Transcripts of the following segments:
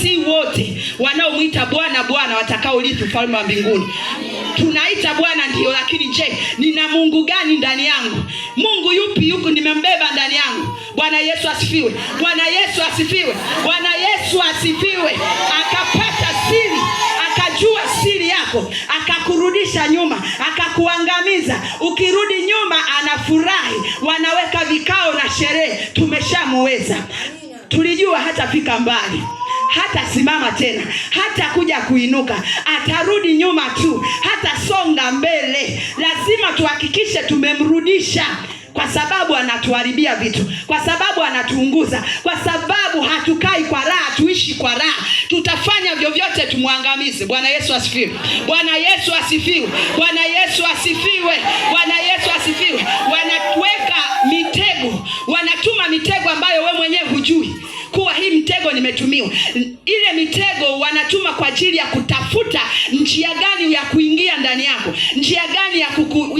si wote wanaomuita Bwana Bwana watakaourithi ufalme wa mbinguni. Tunaita Bwana ndio, lakini je, nina Mungu gani ndani yangu? Mungu yupi yuko nimembeba ndani yangu? Bwana Yesu asifiwe. Bwana Yesu asifiwe. Bwana Yesu asifiwe. Akapata siri, akajua siri yako, akakurudisha nyuma, akakuangamiza. Ukirudi nyuma anafurahi, wanaweka vikao na sherehe. Tumeshamuweza. Tulijua hatafika mbali, hata simama tena, hata kuja kuinuka, atarudi nyuma tu, hata songa mbele. Lazima tuhakikishe tumemrudisha, kwa sababu anatuharibia vitu, kwa sababu anatuunguza, kwa sababu hatukai kwa raha, tuishi kwa raha. Tutafanya vyovyote tumwangamize. Bwana Yesu asifiwe. Bwana Yesu asifiwe. Bwana Yesu asifiwe. Bwana Yesu asifiwe. Wanatuweka mitego, wanatuma mitego ambayo wewe mwenyewe hujui kuwa hii mtego nimetumiwa. Ile mitego wanatuma kwa ajili ya kutafuta njia gani ya kuingia ndani yako, njia gani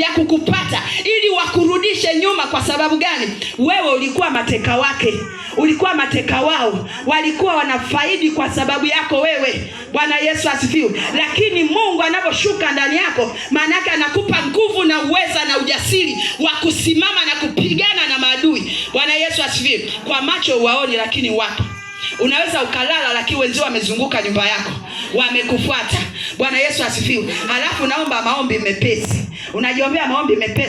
ya kukupata, ili wakurudishe nyuma. Kwa sababu gani? Wewe ulikuwa mateka wake, ulikuwa mateka wao, walikuwa wanafaidi kwa sababu yako wewe. Bwana Yesu asifiwe. Lakini Mungu anaposhuka ndani yako, maana yake anakupa nguvu na uweza na ujasiri wa kusimama na kupigana na maadui. Bwana Yesu asifiwe. Kwa macho uwaoni, lakini wapo. Unaweza ukalala, lakini wenzao wamezunguka nyumba yako, wamekufuata. Bwana Yesu asifiwe. Alafu naomba maombi mepesi, unajiombea maombi mepesi.